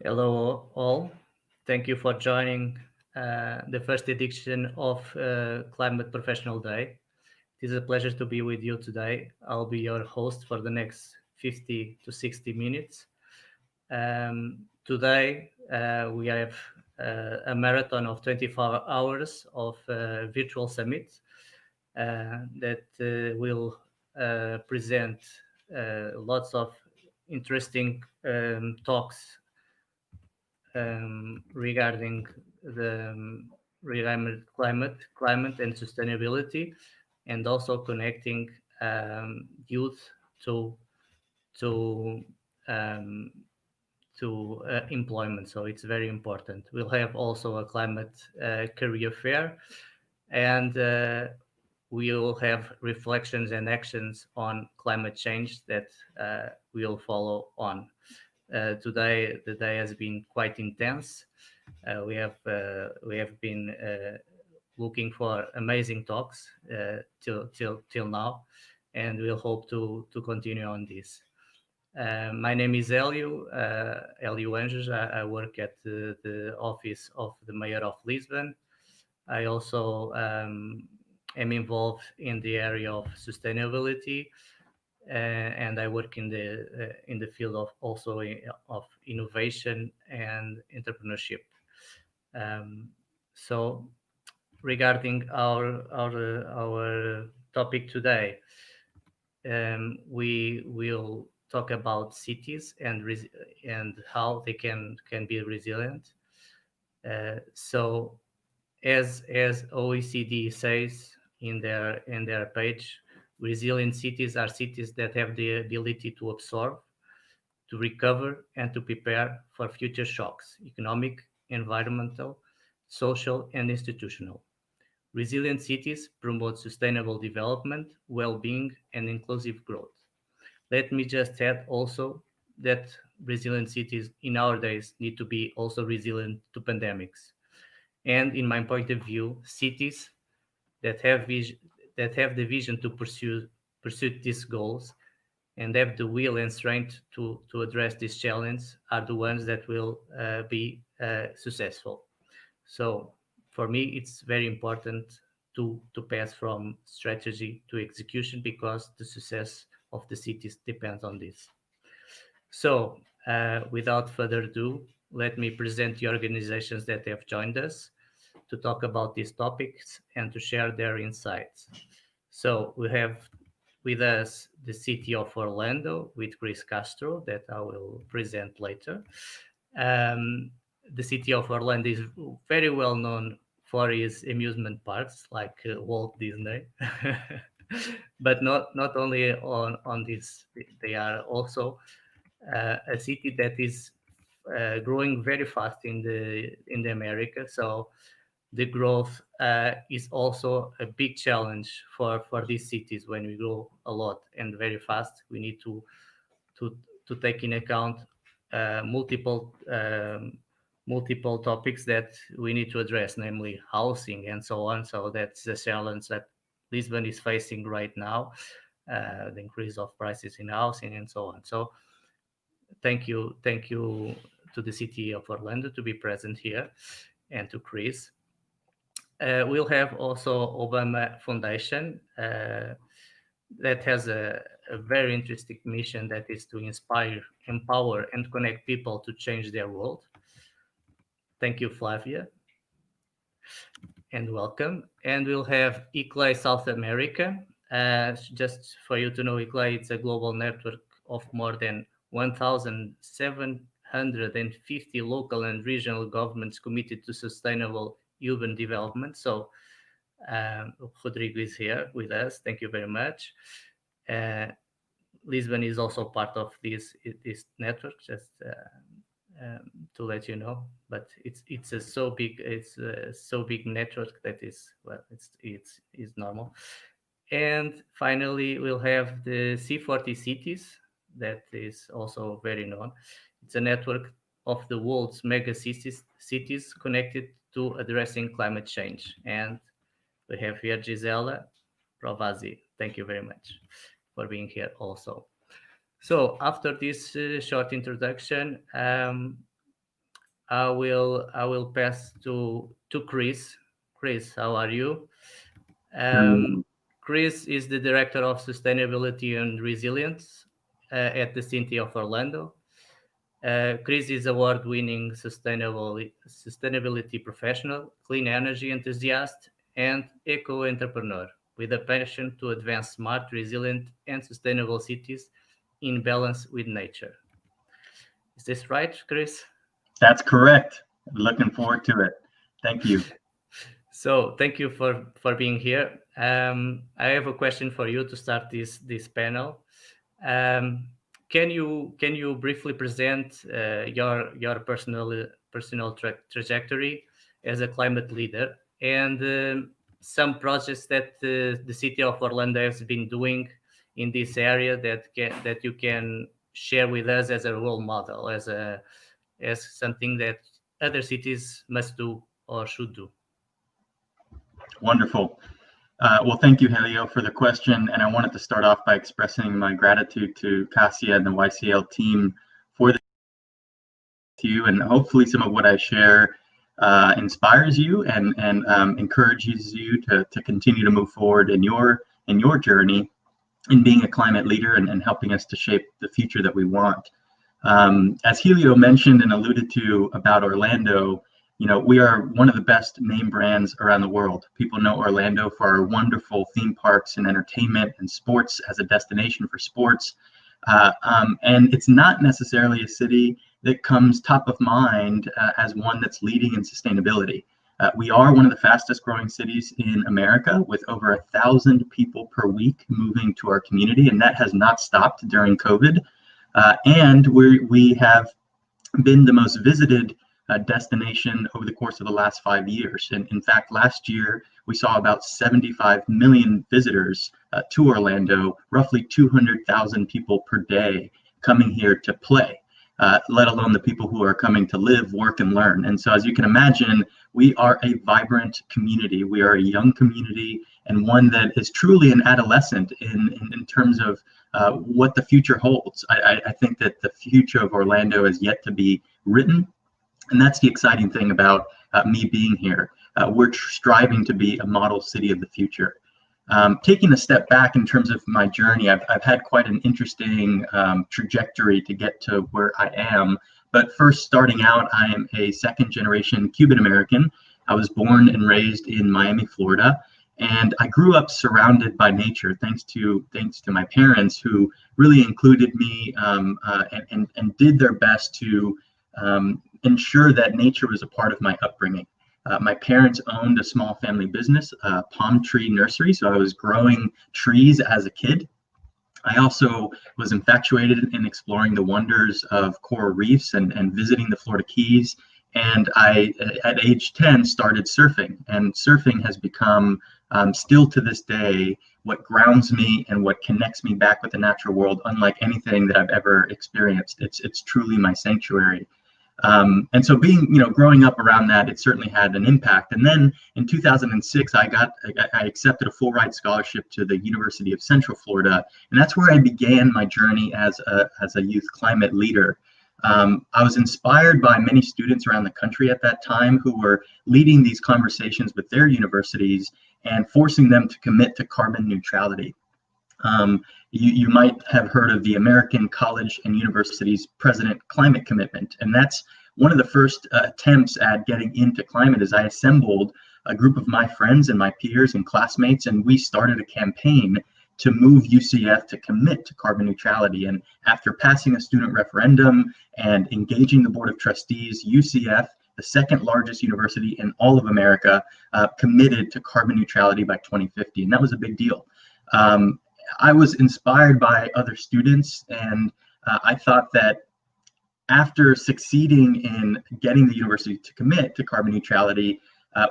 Hello, all. Thank you for joining the first edition of Climate Professional Day. It is a pleasure to be with you today. I'll be your host for the next 50 to 60 minutes. Today, we have a marathon of 24 hours of virtual summit that will present lots of interesting talks regarding the climate and sustainability, and also connecting youth to to um, employment. So it's very important. We'll have also a climate career fair, and we will have reflections and actions on climate change that we'll follow on. Today, the day has been quite intense. We have been looking for amazing talks till now, and we'll hope to continue on this. My name is Hélio Anjos. I work at the office of the Mayor of Lisbon. I also am involved in the area of sustainability, and I work in the field of also of innovation and entrepreneurship. Um, so, regarding our topic today, we will talk about cities and how they can be resilient. So, as OECD says in their page, resilient cities are cities that have the ability to absorb, to recover, and to prepare for future shocks: economic, environmental, social, and institutional. Resilient cities promote sustainable development, well-being, and inclusive growth. Let me just add also that resilient cities in our days need to be also resilient to pandemics. And in my point of view, cities that have the vision to pursue these goals and have the will and strength to address this challenge are the ones that will be successful. So for me, it's very important to pass from strategy to execution, because the success of the cities depends on this. So without further ado, let me present the organizations that have joined us to talk about these topics and to share their insights. So we have with us the city of Orlando with Chris Castro, that I will present later. Um, the city of Orlando is very well known for its amusement parks like Walt Disney. But not only on this, they are also a city that is growing very fast in the America. So the growth is also a big challenge for these cities. When we grow a lot and very fast, we need to to take in account multiple topics that we need to address, namely housing and so on. So that's the challenge that Lisbon is facing right now, the increase of prices in housing and so on. So thank you to the city of Orlando to be present here, and to Chris. We'll have also Obama Foundation that has a very interesting mission, that is to inspire, empower, and connect people to change their world. Thank you, Flavia, and welcome. And we'll have ICLEI South America. Just for you to know, ICLEI is a global network of more than 1,750 local and regional governments committed to sustainable urban development. So Rodrigo is here with us. Thank you very much. Uh, Lisbon is also part of this network, just to let you know. But it's a so big network that is, well, it's normal. And finally, we'll have the C40 cities, that is also very known. It's a network of the world's mega cities connected to addressing climate change. And we have here Gisela Provasi. Thank you very much for being here also. So after this short introduction, I will pass to Chris. Chris, how are you? Um, Chris is the Director of Sustainability and Resilience at the City of Orlando. Chris is award-winning sustainability professional, clean energy enthusiast, and eco-entrepreneur with a passion to advance smart, resilient, and sustainable cities in balance with nature. Is this right, Chris? that's correct. Looking forward to it. Thank you. So thank you for being here. I have a question for you to start this panel. Um, can you briefly present your personal trajectory as a climate leader and some projects that the city of Orlando has been doing in this area that you can share with us as a role model, as something that other cities must do or should do? Wonderful. Well, thank you, Helio, for the question. And I wanted to start off by expressing my gratitude to Cassia and the YCL team for this to you. And hopefully some of what I share inspires you and encourages you to continue to move forward in your journey in being a climate leader and helping us to shape the future that we want. As Helio mentioned and alluded to about Orlando, we are one of the best name brands around the world. People know Orlando for our wonderful theme parks and entertainment and sports as a destination for sports. And it's not necessarily a city that comes top of mind as one that's leading in sustainability. We are one of the fastest growing cities in America with over 1,000 people per week moving to our community, and that has not stopped during COVID. And we have been the most visited destination over the course of the last 5 years. And in fact, last year, we saw about 75 million visitors to Orlando, roughly 200,000 people per day coming here to play, let alone the people who are coming to live, work, and learn. And so as you can imagine, we are a vibrant community. We are a young community and one that is truly an adolescent in terms of what the future holds. I think that the future of Orlando is yet to be written. And that's the exciting thing about me being here. We're striving to be a model city of the future. Taking a step back in terms of my journey, I've had quite an interesting trajectory to get to where I am. But first, starting out, I am a second-generation Cuban American. I was born and raised in Miami, Florida, and I grew up surrounded by nature, thanks to my parents, who really included me and did their best to ensure that nature was a part of my upbringing. My parents owned a small family business, palm tree nursery, so I was growing trees as a kid. I also was infatuated in exploring the wonders of coral reefs and visiting the Florida Keys. And I, at age 10, started surfing. And surfing has become, still to this day, what grounds me and what connects me back with the natural world, unlike anything that I've ever experienced. It's truly my sanctuary. And so growing up around that, it certainly had an impact. And then in 2006, I accepted a full ride scholarship to the University of Central Florida. And that's where I began my journey as a youth climate leader. I was inspired by many students around the country at that time who were leading these conversations with their universities and forcing them to commit to carbon neutrality. You might have heard of the American College and Universities President Climate Commitment, and that's one of the first attempts at getting into climate. Is I assembled a group of my friends and my peers and classmates, and we started a campaign to move UCF to commit to carbon neutrality. And after passing a student referendum and engaging the Board of Trustees, UCF, the second largest university in all of America, committed to carbon neutrality by 2050, and that was a big deal. I was inspired by other students, and I thought that after succeeding in getting the university to commit to carbon neutrality,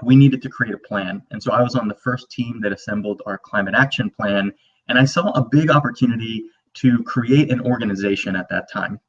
we needed to create a plan. And so I was on the first team that assembled our climate action plan, and I saw a big opportunity to create an organization at that time.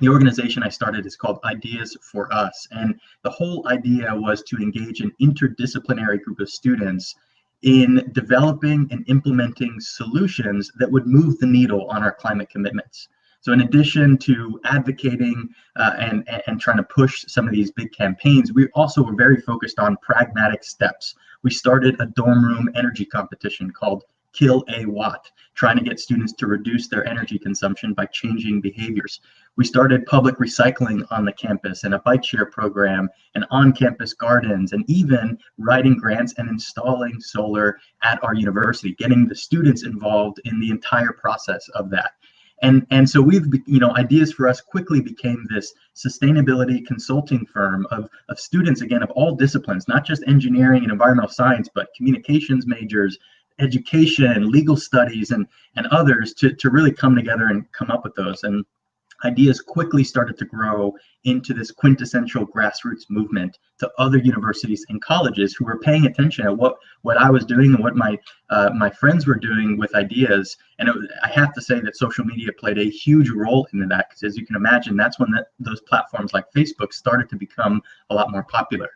The organization I started is called Ideas for Us, and the whole idea was to engage an interdisciplinary group of students in developing and implementing solutions that would move the needle on our climate commitments. So in addition to advocating and trying to push some of these big campaigns, we also were very focused on pragmatic steps. We started a dorm room energy competition called Kill a Watt, trying to get students to reduce their energy consumption by changing behaviors. We started public recycling on the campus and a bike share program and on-campus gardens, and even writing grants and installing solar at our university, getting the students involved in the entire process of that. And so we've, ideas for us quickly became this sustainability consulting firm of students, again, of all disciplines, not just engineering and environmental science, but communications majors, education, legal studies, and others to really come together and come up with those. And ideas quickly started to grow into this quintessential grassroots movement to other universities and colleges who were paying attention at what I was doing and what my friends were doing with ideas. And I have to say that social media played a huge role in that, because as you can imagine, that's when those platforms like Facebook started to become a lot more popular.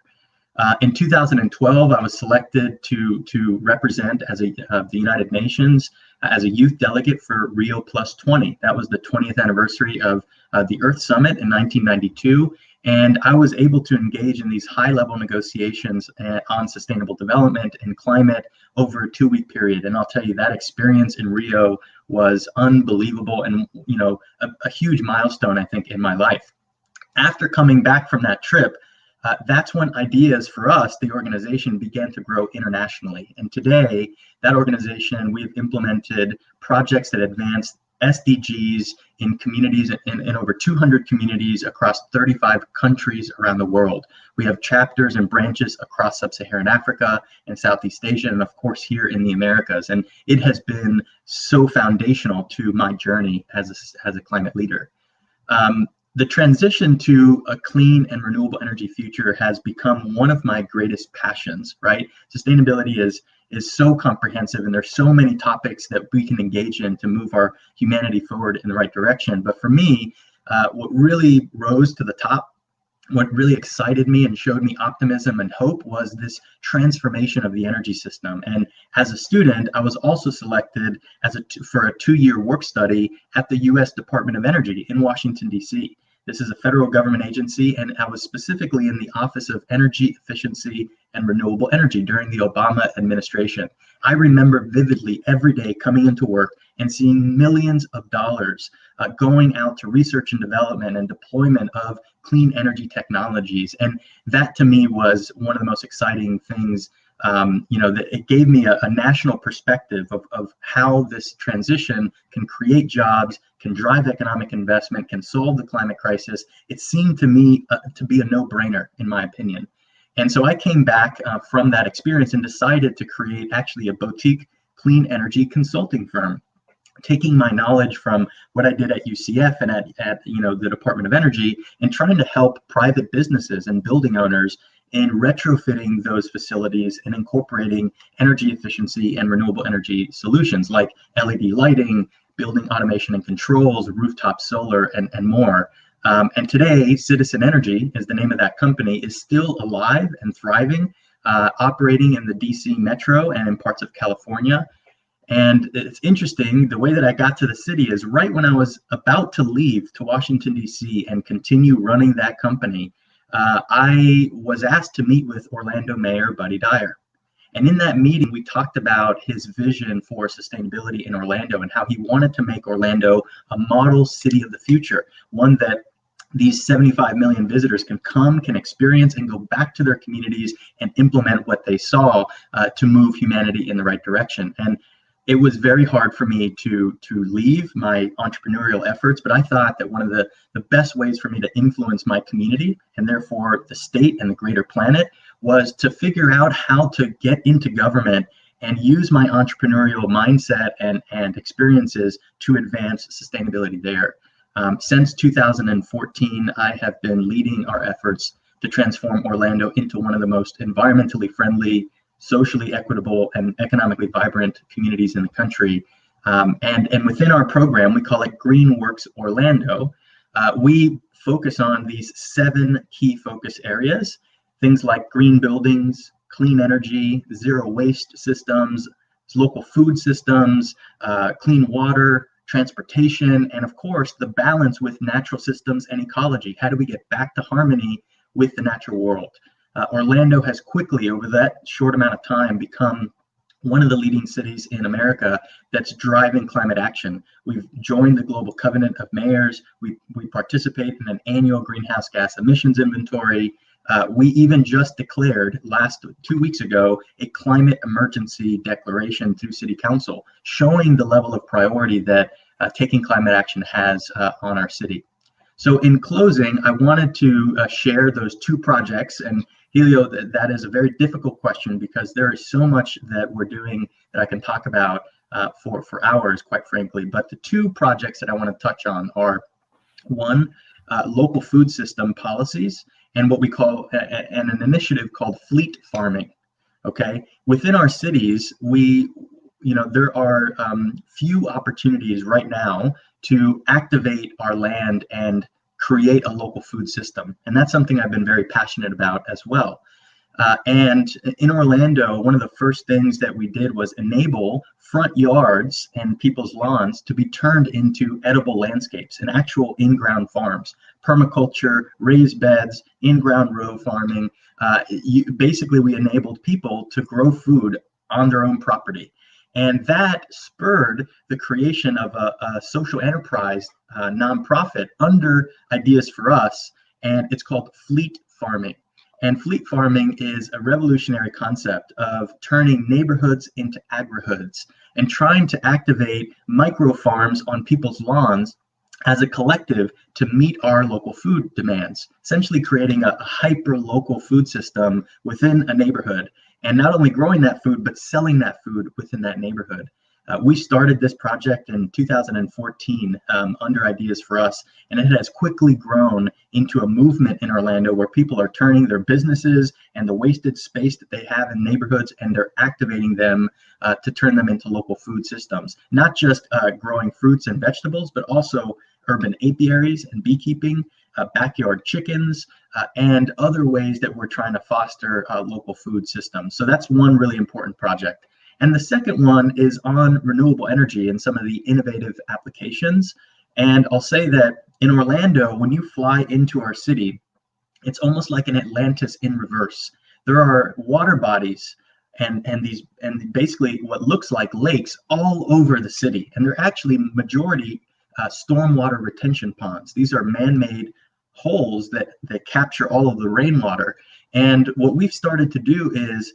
In 2012, I was selected to represent the United Nations as a youth delegate for Rio Plus 20. That was the 20th anniversary of the Earth Summit in 1992. And I was able to engage in these high-level negotiations on sustainable development and climate over a 2-week period. And I'll tell you, that experience in Rio was unbelievable and, a huge milestone, I think, in my life. After coming back from that trip, that's when ideas for us, the organization, began to grow internationally. And today, that organization, we've implemented projects that advance SDGs in communities, in over 200 communities across 35 countries around the world. We have chapters and branches across sub-Saharan Africa and Southeast Asia, and of course here in the Americas. And it has been so foundational to my journey as a climate leader. The transition to a clean and renewable energy future has become one of my greatest passions, right? Sustainability is so comprehensive, and there's so many topics that we can engage in to move our humanity forward in the right direction. But for me, what really rose to the top, what really excited me and showed me optimism and hope, was this transformation of the energy system. And as a student, I was also selected for a 2-year work study at the U.S. Department of Energy in Washington, D.C. This is a federal government agency, and I was specifically in the Office of Energy Efficiency and Renewable Energy during the Obama administration. I remember vividly every day coming into work and seeing millions of dollars going out to research and development and deployment of clean energy technologies. And that to me was one of the most exciting things, that it gave me a national perspective of how this transition can create jobs, can drive economic investment, can solve the climate crisis. It seemed to me to be a no-brainer, in my opinion. And so I came back from that experience and decided to create actually a boutique clean energy consulting firm, taking my knowledge from what I did at UCF and at the Department of Energy, and trying to help private businesses and building owners in retrofitting those facilities and incorporating energy efficiency and renewable energy solutions like LED lighting, building automation and controls, rooftop solar, and more. And today, Citizen Energy is the name of that company, is still alive and thriving, operating in the DC metro and in parts of California. And it's interesting, the way that I got to the city is right when I was about to leave to Washington, D.C. and continue running that company, I was asked to meet with Orlando Mayor Buddy Dyer. And in that meeting, we talked about his vision for sustainability in Orlando and how he wanted to make Orlando a model city of the future, one that these 75 million visitors can come, can experience, and go back to their communities and implement what they saw to move humanity in the right direction. And it was very hard for me to leave my entrepreneurial efforts, but I thought that one of the best ways for me to influence my community, and therefore the state and the greater planet, was to figure out how to get into government and use my entrepreneurial mindset and experiences to advance sustainability there. Since 2014, I have been leading our efforts to transform Orlando into one of the most environmentally friendly, socially equitable, and economically vibrant communities in the country. And within our program, we call it Green Works Orlando. We focus on these 7 key focus areas, things like green buildings, clean energy, zero waste systems, local food systems, clean water, transportation, and of course, the balance with natural systems and ecology. How do we get back to harmony with the natural world? Orlando has quickly, over that short amount of time, become one of the leading cities in America that's driving climate action. We've joined the Global Covenant of Mayors. We participate in an annual greenhouse gas emissions inventory. We even just declared 2 weeks ago a climate emergency declaration through City Council, showing the level of priority that taking climate action has on our city. So in closing, I wanted to share those 2 projects. And Helio, that is a very difficult question because there is so much that we're doing that I can talk about for hours, quite frankly. But the 2 projects that I want to touch on are, one, local food system policies, and what we call an initiative called fleet farming. Okay, within our cities, there are few opportunities right now to activate our land and create a local food system, and that's something I've been very passionate about as well. And in Orlando, one of the first things that we did was enable front yards and people's lawns to be turned into edible landscapes and actual in-ground farms, permaculture, raised beds, in-ground row farming. Basically, we enabled people to grow food on their own property. And that spurred the creation of a social enterprise nonprofit under Ideas for Us, and it's called fleet farming. And fleet farming is a revolutionary concept of turning neighborhoods into agri-hoods and trying to activate micro farms on people's lawns as a collective to meet our local food demands, essentially creating a hyper-local food system within a neighborhood, and not only growing that food, but selling that food within that neighborhood. We started this project in 2014 under Ideas for Us, and it has quickly grown into a movement in Orlando where people are turning their businesses and the wasted space that they have in neighborhoods, and they're activating them to turn them into local food systems. Not just growing fruits and vegetables, but also urban apiaries and beekeeping, backyard chickens, and other ways that we're trying to foster local food systems. So that's one really important project. And the second one is on renewable energy and some of the innovative applications. And I'll say that in Orlando, when you fly into our city, it's almost like an Atlantis in reverse. There are water bodies and basically what looks like lakes all over the city. And they're actually majority stormwater retention ponds. These are man-made holes that capture all of the rainwater. And what we've started to do is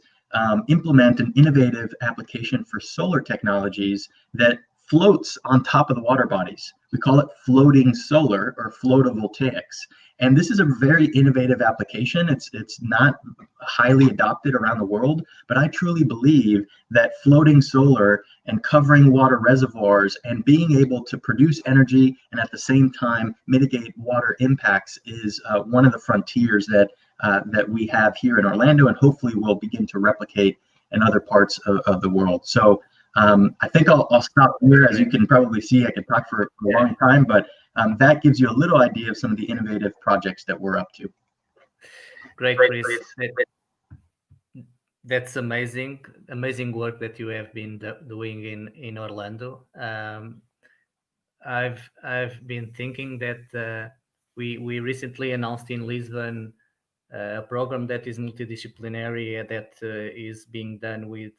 implement an innovative application for solar technologies that floats on top of the water bodies. We call it floating solar or photovoltaics. And this is a very innovative application. It's not highly adopted around the world, but I truly believe that floating solar and covering water reservoirs and being able to produce energy and at the same time mitigate water impacts is one of the frontiers that we have here in Orlando, and hopefully will begin to replicate in other parts of the world. So I think I'll stop here. As you can probably see, I could talk for a long time, but that gives you a little idea of some of the innovative projects that we're up to. Great, Chris. That's amazing work that you have been doing in Orlando. I've been thinking that we recently announced in Lisbon a program that is multidisciplinary that is being done with,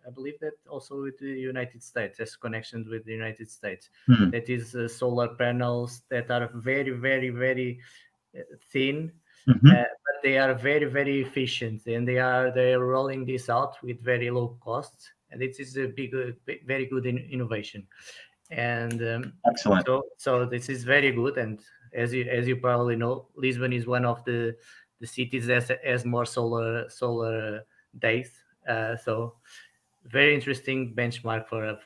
I believe that also with the United States, has connections with the United States. Mm-hmm. That is solar panels that are very, very, very thin, Mm-hmm. but they are very, very efficient, and they are rolling this out with very low costs, and it is a very good innovation. And Excellent. So this is very good, and as you probably know, Lisbon is one of the cities that has more solar days. So very interesting benchmark for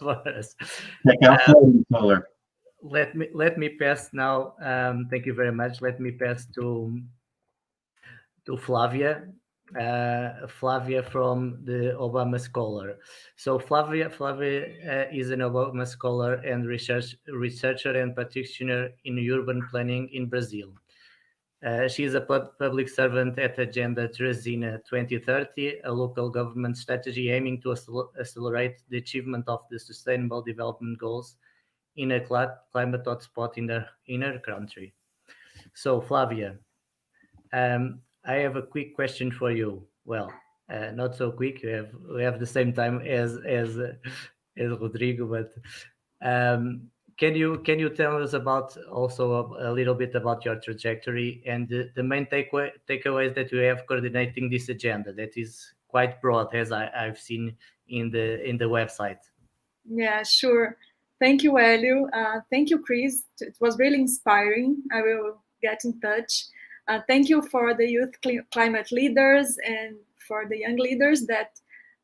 for us. Check out floating solar. Let me pass now. Thank you very much. Let me pass to Flavia. Flavia from the Obama Scholar. So Flavia is an Obama Scholar and researcher and practitioner in urban planning in Brazil. She is a public servant at Agenda Teresina 2030, a local government strategy aiming to accelerate the achievement of the Sustainable Development Goals in a climate hotspot in her country. So, Flavia, I have a quick question for you. Well, not so quick. We have the same time as Rodrigo, but can you tell us about also a little bit about your trajectory and the main takeaways that you have coordinating this agenda that is quite broad, as I've seen in the website? Yeah, sure. Thank you, Helio. Thank you, Chris. It was really inspiring. I will get in touch. Thank you for the youth climate leaders and for the young leaders that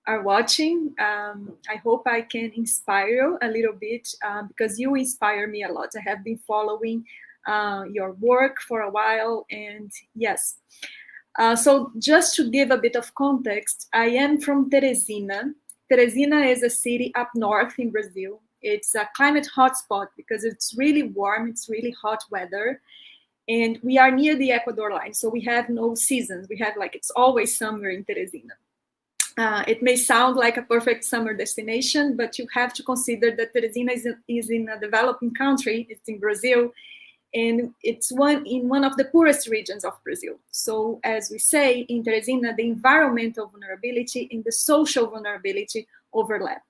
are watching. I hope I can inspire you a little bit because you inspire me a lot. I have been following your work for a while, and yes. So just to give a bit of context, I am from Teresina. Teresina is a city up north in Brazil. It's a climate hotspot because it's really warm, it's really hot weather. And we are near the Ecuador line, so we have no seasons. We have it's always summer in Teresina. It may sound like a perfect summer destination, but you have to consider that Teresina is in a developing country. It's in Brazil, and it's in one of the poorest regions of Brazil. So as we say, in Teresina, the environmental vulnerability and the social vulnerability overlap.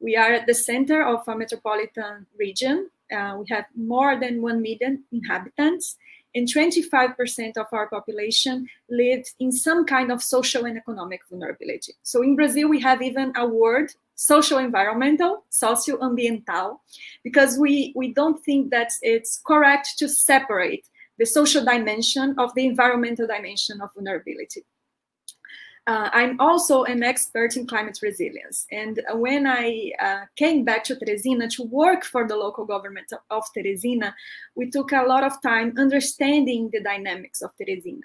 We are at the center of a metropolitan region. We have more than 1 million inhabitants, and 25% of our population lives in some kind of social and economic vulnerability. So in Brazil, we have even a word, socio-environmental, socio-ambiental, because we don't think that it's correct to separate the social dimension of the environmental dimension of vulnerability. I'm also an expert in climate resilience. And when I came back to Teresina to work for the local government of Teresina, we took a lot of time understanding the dynamics of Teresina.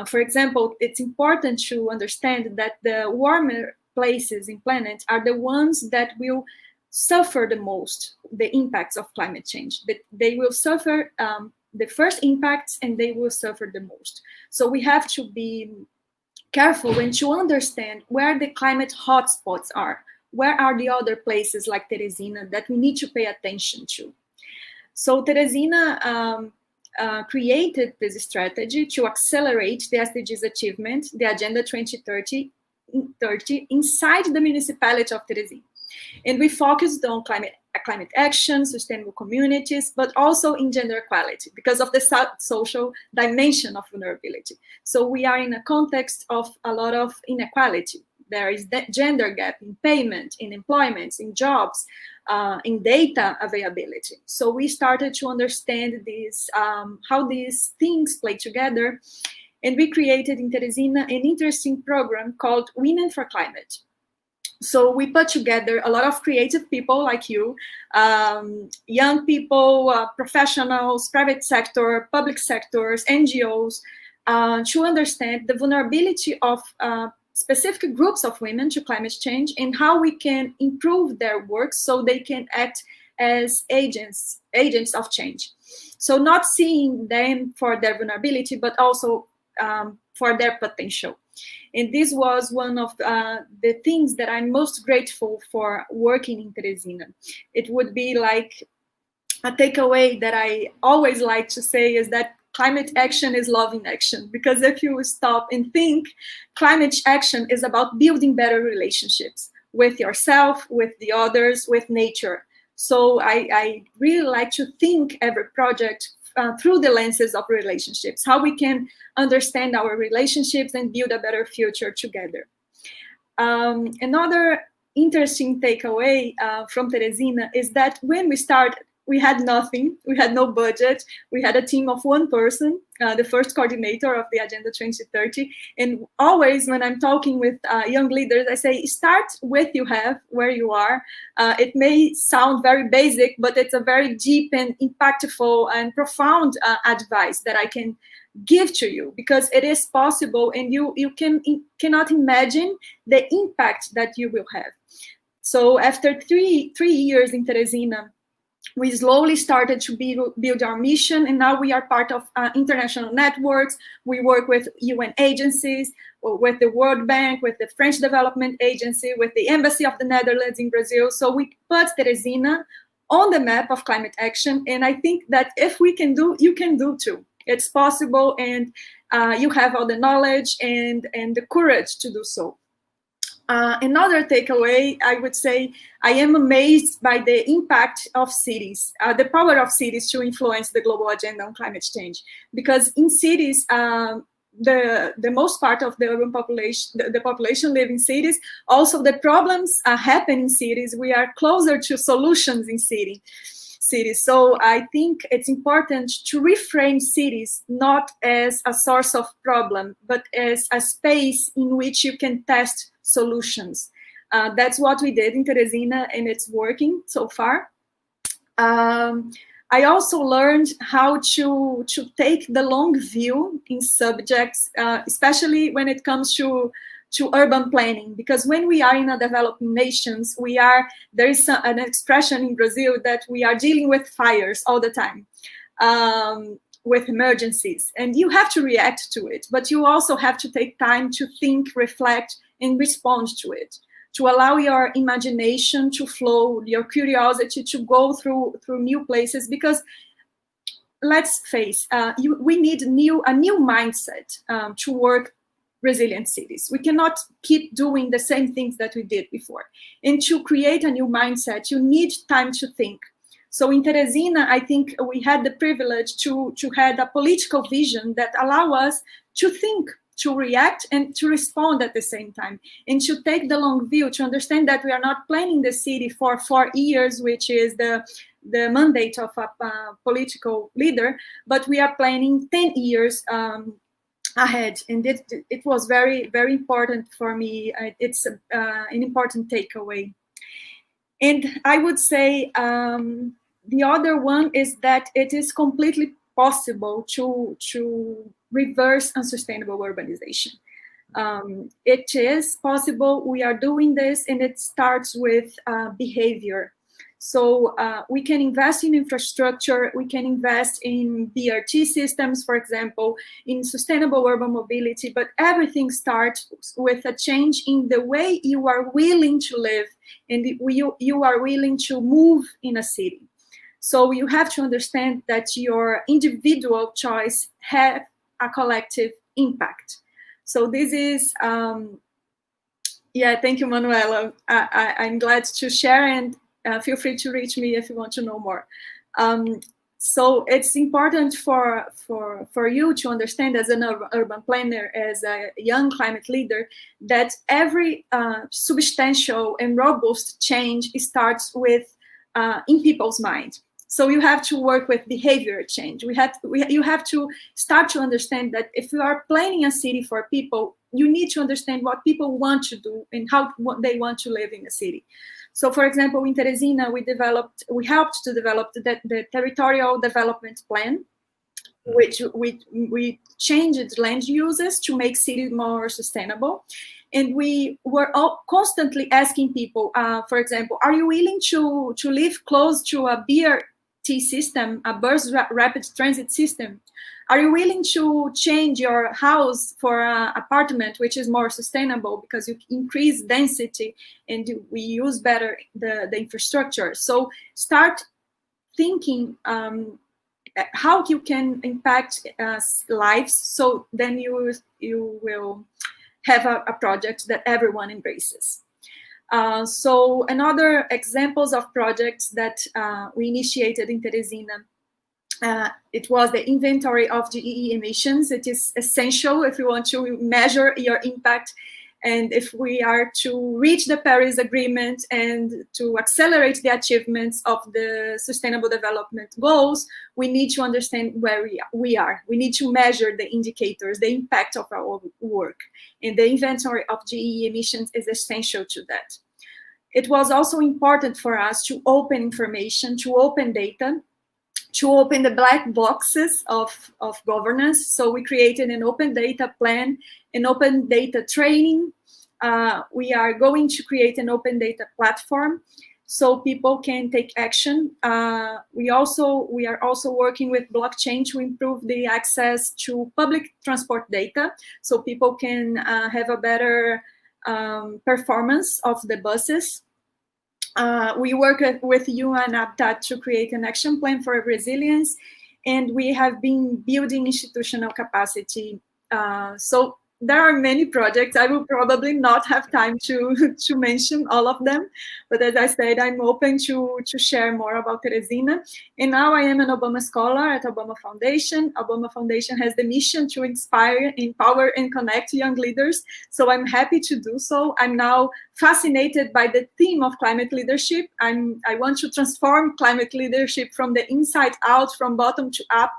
For example, it's important to understand that the warmer places in planet are the ones that will suffer the most the impacts of climate change. They will suffer the first impacts and they will suffer the most. So we have to be careful and to understand where the climate hotspots are. Where are the other places like Teresina that we need to pay attention to? So Teresina created this strategy to accelerate the SDGs achievement, the Agenda 2030 inside the municipality of Teresina. And we focused on climate action, sustainable communities, but also in gender equality because of the social dimension of vulnerability. So we are in a context of a lot of inequality. There is the gender gap in payment, in employment, in jobs, in data availability. So we started to understand this, how these things play together. And we created in Teresina an interesting program called Women for Climate. So we put together a lot of creative people like you, young people, professionals, private sector, public sectors, NGOs, to understand the vulnerability of specific groups of women to climate change and how we can improve their work so they can act as agents of change. So not seeing them for their vulnerability, but also for their potential. And this was one of the things that I'm most grateful for working in Teresina. It would be like a takeaway that I always like to say is that climate action is love in action. Because if you stop and think, climate action is about building better relationships with yourself, with the others, with nature. So I really like to think every project through the lenses of relationships, how we can understand our relationships and build a better future together. Another interesting takeaway from Teresina is that when we started, we had nothing, we had no budget, we had a team of one person, the first coordinator of the Agenda 2030. And always when I'm talking with young leaders, I say, start with you have, where you are. It may sound very basic, but it's a very deep and impactful and profound advice that I can give to you, because it is possible and you cannot imagine the impact that you will have. So after three years in Teresina, we slowly started to build our mission, and now we are part of international networks. We work with UN agencies, with the World Bank, with the French Development Agency, with the Embassy of the Netherlands in Brazil. So we put Teresina on the map of climate action, and I think that if we can do, you can do too. It's possible, and you have all the knowledge and the courage to do so. Another takeaway, I would say, I am amazed by the impact of cities, the power of cities to influence the global agenda on climate change. Because in cities, the most part of the urban population, the population live in cities. Also, the problems happen in cities. We are closer to solutions in cities. So I think it's important to reframe cities not as a source of problem, but as a space in which you can test solutions. That's what we did in Teresina, and it's working so far. I also learned how to take the long view in subjects, especially when it comes to urban planning, because when we are in a developing nations, there is an expression in Brazil that we are dealing with fires all the time, with emergencies, and you have to react to it, but you also have to take time to think, reflect, and respond to it, to allow your imagination to flow, your curiosity to go through new places, because let's face, we need a new mindset to work resilient cities. We cannot keep doing the same things that we did before. And to create a new mindset, you need time to think. So in Teresina, I think we had the privilege to have a political vision that allow us to think, to react, and to respond at the same time, and to take the long view, to understand that we are not planning the city for 4 years, which is the mandate of a political leader, but we are planning 10 years ahead. And it was very, very important for me. It's an important takeaway. And I would say the other one is that it is completely possible to reverse unsustainable urbanization. It is possible. We are doing this, and it starts with behavior. So we can invest in infrastructure, we can invest in BRT systems, for example, in sustainable urban mobility, but everything starts with a change in the way you are willing to live, and you are willing to move in a city. So you have to understand that your individual choice has a collective impact. So this is, yeah, thank you, Manuela. I'm glad to share, and feel free to reach me if you want to know more. So it's important for you to understand, as an urban planner, as a young climate leader, that every substantial and robust change starts with in people's mind. So you have to work with behavior change. You have to start to understand that if you are planning a city for people, you need to understand what people want to do and what they want to live in the city. So, for example, in Teresina, we helped to develop the territorial development plan, which we changed land uses to make cities more sustainable. And we were constantly asking people, for example, are you willing to live close to a BRT system, a bus rapid transit system? Are you willing to change your house for an apartment which is more sustainable because you increase density and we use better the infrastructure? So start thinking how you can impact lives, so then you will have a project that everyone embraces. So another examples of projects that we initiated in Teresina, it was the inventory of GEE emissions. It is essential if you want to measure your impact, and if we are to reach the Paris Agreement and to accelerate the achievements of the Sustainable Development Goals, we need to understand where we are. We need to measure the indicators, the impact of our work, and the inventory of GEE emissions is essential to that. It was also important for us to open information, to open data, to open the black boxes of governance. So we created an open data plan, an open data training. We are going to create an open data platform. so people can take action. We are also working with blockchain to improve the access to public transport data, so people can have a better performance of the buses. We work with UN Habitat to create an action plan for resilience, and we have been building institutional capacity. So there are many projects. I will probably not have time to mention all of them, but as I said, I'm open to share more about Teresina. And now I am an Obama Scholar at Obama Foundation. Obama Foundation has the mission to inspire, empower, and connect young leaders, so I'm happy to do so. I'm now fascinated by the theme of climate leadership. I want to transform climate leadership from the inside out, from bottom to up.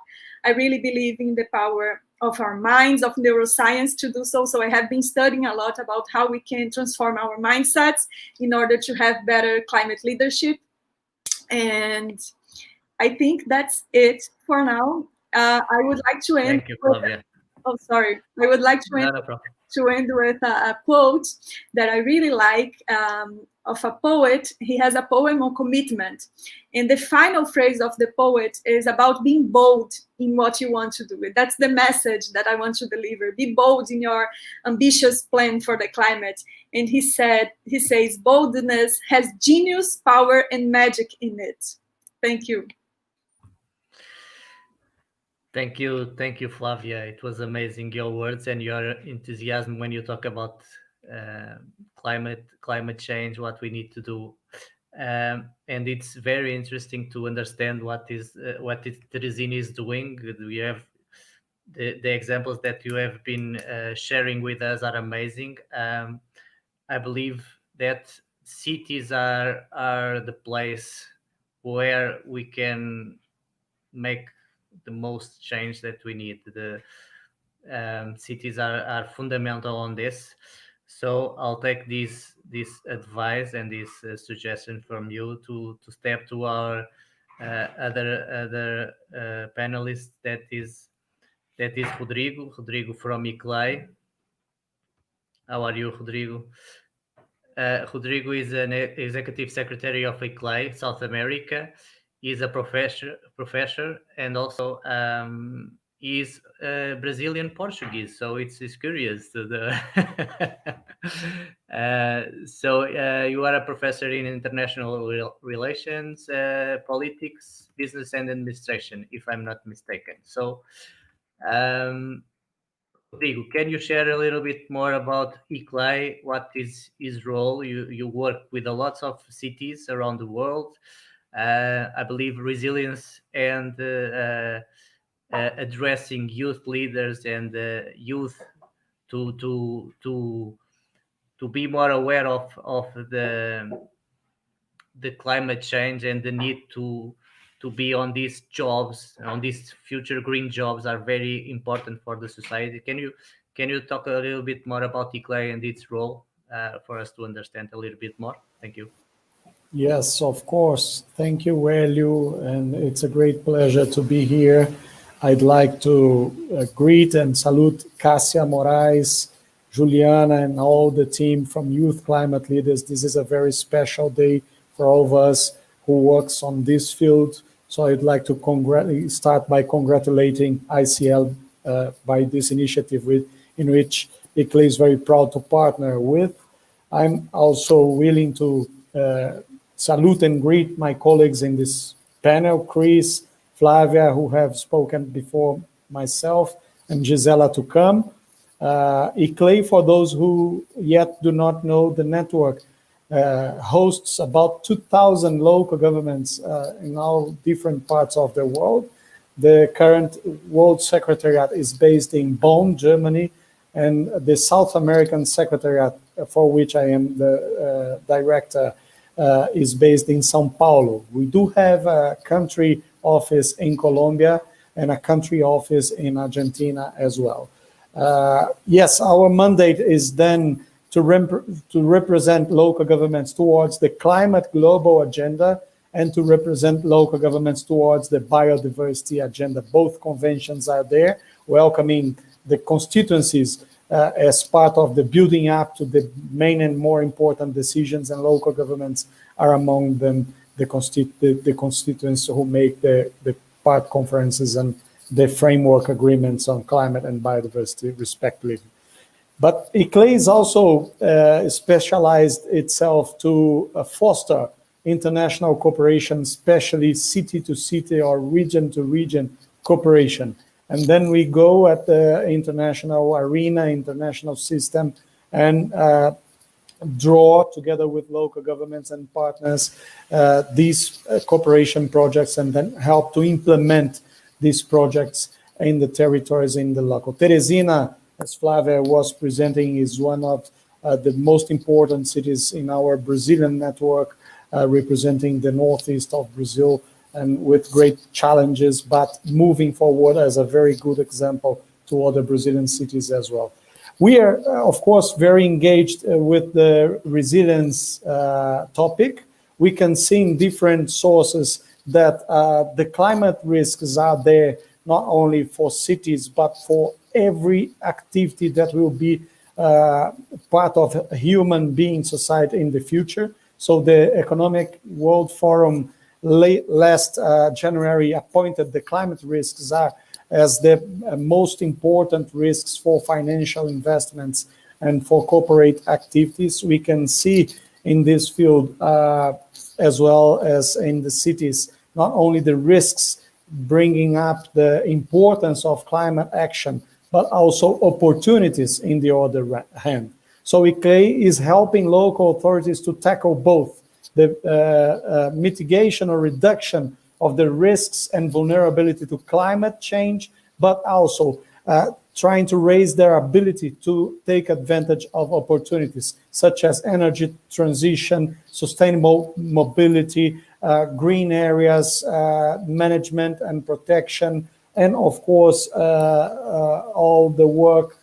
I really believe in the power of our minds, of neuroscience to do so. So I have been studying a lot about how we can transform our mindsets in order to have better climate leadership. And I think that's it for now. I would like to end. Thank you, Flavia. Oh, sorry. I would like to end. No problem. To end with a quote that I really like of a poet. He has a poem on commitment. And the final phrase of the poet is about being bold in what you want to do. That's the message that I want to deliver. Be bold in your ambitious plan for the climate. And he says, boldness has genius, power, and magic in it. Thank you. Thank you, Flavia. It was amazing, your words and your enthusiasm when you talk about climate change, what we need to do, and it's very interesting to understand what Teresina is doing. We have the examples that you have been sharing with us are amazing. I believe that cities are the place where we can make the most change that we need. The cities are fundamental on this. So I'll take this advice and this suggestion from you to step to our other panelist. That is Rodrigo from ICLEI. How are you, Rodrigo? Rodrigo is an executive secretary of ICLEI South America. He's a professor and also is Brazilian Portuguese, so it's curious. So you are a professor in international relations, politics, business, and administration, if I'm not mistaken. So, Rodrigo, can you share a little bit more about ICLEI? What is his role? You work with a lot of cities around the world. I believe resilience and addressing youth leaders and youth to be more aware of the climate change and the need to be on these jobs, on these future green jobs, are very important for the society. Can you talk a little bit more about ICLEI and its role for us to understand a little bit more? Thank you. Yes, of course. Thank you, Hélio, and it's a great pleasure to be here. I'd like to greet and salute Cássia Moraes, Juliana, and all the team from Youth Climate Leaders. This is a very special day for all of us who works on this field. So I'd like to start by congratulating ICL by this initiative in which ICLEI is very proud to partner with. I'm also willing to salute and greet my colleagues in this panel, Chris, Flavia, who have spoken before myself, and Gisela to come. ICLEI, for those who yet do not know, the network hosts about 2,000 local governments in all different parts of the world. The current World Secretariat is based in Bonn, Germany, and the South American Secretariat, for which I am the director, is based in Sao Paulo. We do have a country office in Colombia and a country office in Argentina as well. Yes, our mandate is then to represent local governments towards the climate global agenda and to represent local governments towards the biodiversity agenda. Both conventions are there, welcoming the constituencies as part of the building up to the main and more important decisions, and local governments are among them the constituents who make the part conferences and the framework agreements on climate and biodiversity, respectively. But ICLEI is also specialized itself to foster international cooperation, especially city-to-city or region-to-region cooperation. And then we go at the international arena, international system, and draw together with local governments and partners these cooperation projects, and then help to implement these projects in the territories in the local. Teresina, as Flavia was presenting, is one of the most important cities in our Brazilian network, representing the northeast of Brazil, and with great challenges, but moving forward as a very good example to other Brazilian cities as well. We are, of course, very engaged with the resilience topic. We can see in different sources that the climate risks are there, not only for cities, but for every activity that will be part of a human being society in the future. So the Economic World Forum last January appointed the climate risks as the most important risks for financial investments and for corporate activities. We can see in this field, as well as in the cities, not only the risks bringing up the importance of climate action, but also opportunities in the other hand. So ICLEI is helping local authorities to tackle both the mitigation or reduction of the risks and vulnerability to climate change, but also trying to raise their ability to take advantage of opportunities such as energy transition, sustainable mobility, green areas, management and protection, and of course, all the work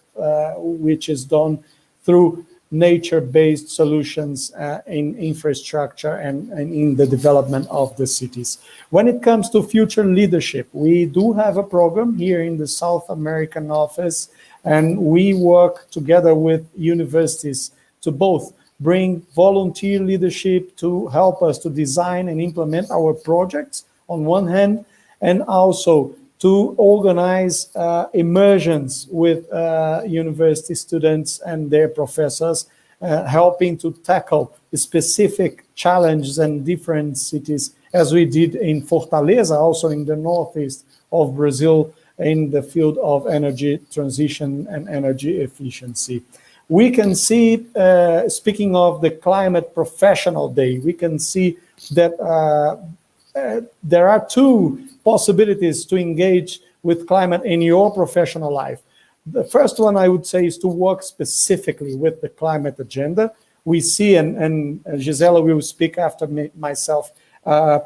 which is done through nature-based solutions in infrastructure and in the development of the cities. When it comes to future leadership, we do have a program here in the South American office, and we work together with universities to both bring volunteer leadership to help us to design and implement our projects on one hand, and also to organize immersions with university students and their professors, helping to tackle specific challenges in different cities, as we did in Fortaleza, also in the northeast of Brazil, in the field of energy transition and energy efficiency. We can see, speaking of the Climate Professional Day, we can see that there are two possibilities to engage with climate in your professional life. The first one, I would say, is to work specifically with the climate agenda. We see, and Gisela will speak after myself,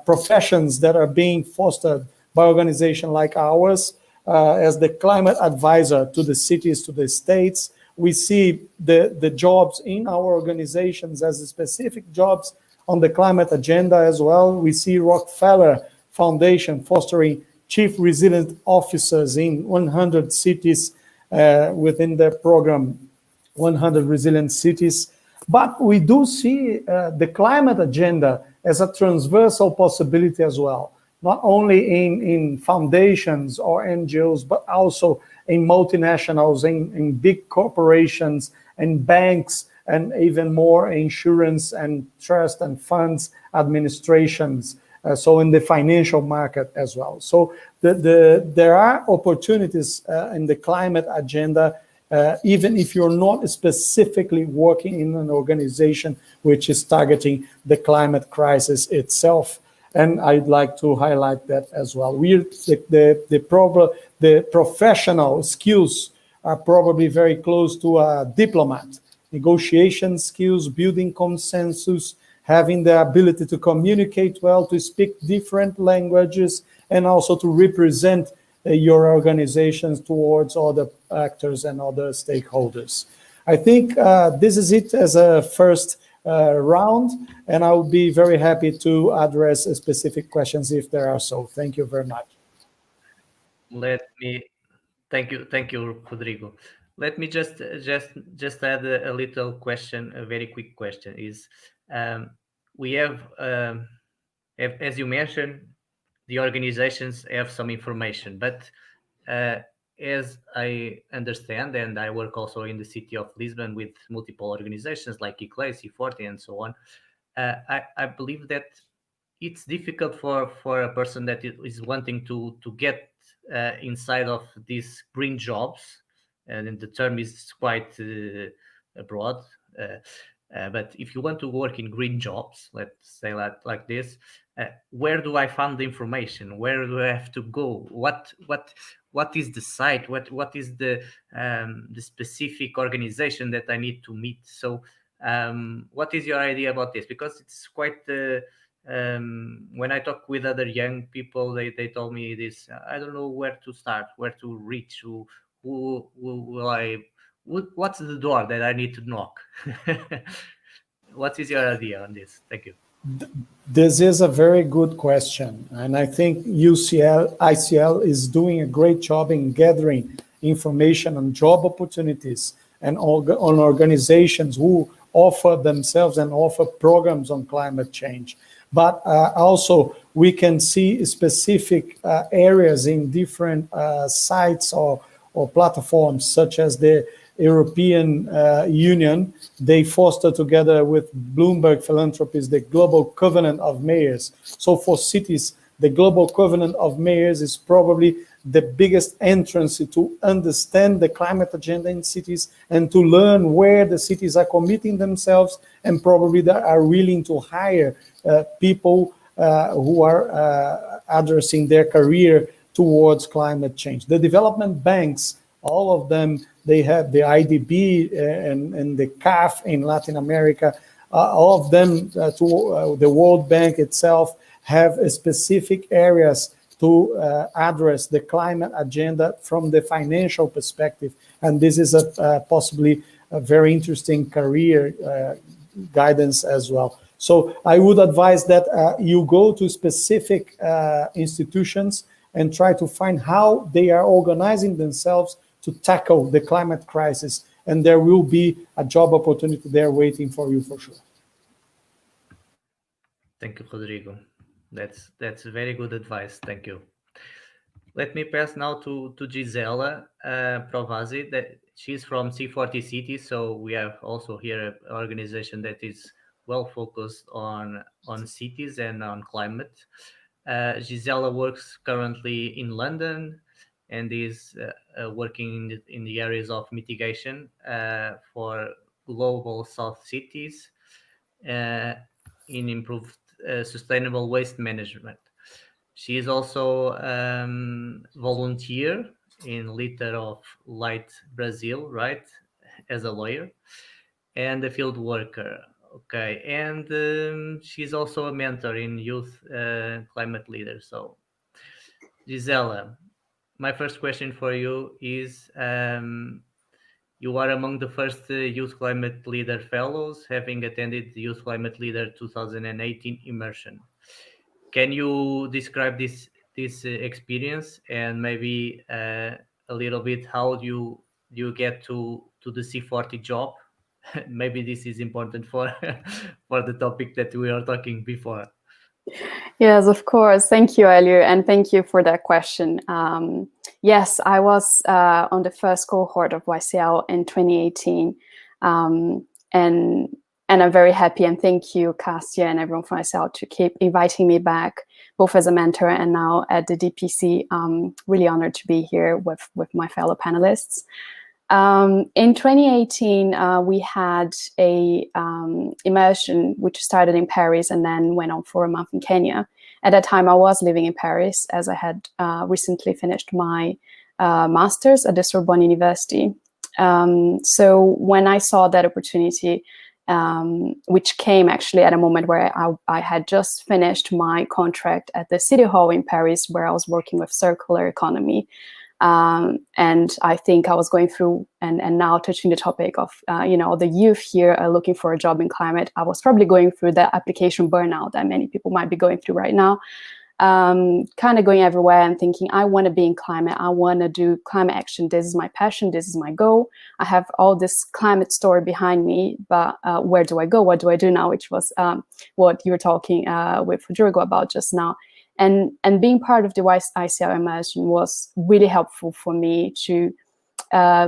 professions that are being fostered by organizations like ours as the climate advisor to the cities, to the states. We see the jobs in our organizations as specific jobs on the climate agenda as well. We see Rockefeller Foundation fostering chief resilient officers in 100 cities within their program, 100 Resilient Cities. But we do see the climate agenda as a transversal possibility as well, not only in foundations or NGOs, but also in multinationals, in big corporations and banks, and even more insurance and trust and funds administrations. So in the financial market as well. So there are opportunities in the climate agenda, even if you're not specifically working in an organization which is targeting the climate crisis itself. And I'd like to highlight that as well. The professional skills are probably very close to a diplomat. Negotiation skills, building consensus, having the ability to communicate well, to speak different languages, and also to represent your organizations towards other actors and other stakeholders. I think this is it as a first round, and I'll be very happy to address specific questions if there are so. Thank you very much. Thank you, Rodrigo. Let me just add a little question, a very quick question. Is we have, as you mentioned, the organizations have some information, but as I understand, and I work also in the city of Lisbon with multiple organizations like ICLEI, C40, and so on, I believe that it's difficult for a person that is wanting to get inside of these green jobs, and the term is quite broad. But if you want to work in green jobs, let's say that like this, where do I find the information? Where do I have to go? What is the site? What is the specific organization that I need to meet? So what is your idea about this? Because it's quite when I talk with other young people, they told me this. I don't know where to start, where to reach, who will I. What's the door that I need to knock? What is your idea on this? Thank you. This is a very good question. And I think ICL is doing a great job in gathering information on job opportunities and on organizations who offer themselves and offer programs on climate change. But also we can see specific areas in different sites or platforms, such as the European Union. They foster together with Bloomberg Philanthropies the Global Covenant of Mayors. So for cities, the Global Covenant of Mayors is probably the biggest entrance to understand the climate agenda in cities and to learn where the cities are committing themselves and probably that are willing to hire people who are addressing their career towards climate change. The development banks, all of them, they have the IDB and the CAF in Latin America. All of them, the World Bank itself, have specific areas to address the climate agenda from the financial perspective. And this is possibly a very interesting career guidance as well. So I would advise that you go to specific institutions and try to find how they are organizing themselves to tackle the climate crisis, and there will be a job opportunity there waiting for you for sure. Thank you, Rodrigo. That's very good advice. Thank you. Let me pass now to Gisela Provasi. That she's from C40 City, so we have also here an organization that is well focused on cities and on climate. Gisela works currently in London and is working in the areas of mitigation for global south cities in improved sustainable waste management. She is also volunteer in Litter of Light Brazil, right, as a lawyer, and a field worker. Okay, and she's also a mentor in youth climate leaders. So, Gisela, my first question for you is, you are among the first Youth Climate Leader Fellows, having attended the Youth Climate Leader 2018 immersion. Can you describe this experience and maybe a little bit how do you get to the C40 job? Maybe this is important for for the topic that we are talking before. Yes, of course. Thank you, Elio, and thank you for that question. Yes, I was on the first cohort of YCL in 2018, and I'm very happy, and thank you, Cassia, and everyone from YCL to keep inviting me back, both as a mentor and now at the DPC. Really honored to be here with my fellow panelists. In 2018, we had a immersion which started in Paris and then went on for a month in Kenya. At that time, I was living in Paris as I had recently finished my master's at the Sorbonne University. So when I saw that opportunity, which came actually at a moment where I had just finished my contract at the City Hall in Paris, where I was working with circular economy. And I think I was going through and now touching the topic of, the youth here are looking for a job in climate. I was probably going through the application burnout that many people might be going through right now. kind of going everywhere and thinking, I want to be in climate. I want to do climate action. This is my passion. This is my goal. I have all this climate story behind me, but where do I go? What do I do now? Which was what you were talking with Rodrigo about just now. And being part of the ICL Immersion was really helpful for me to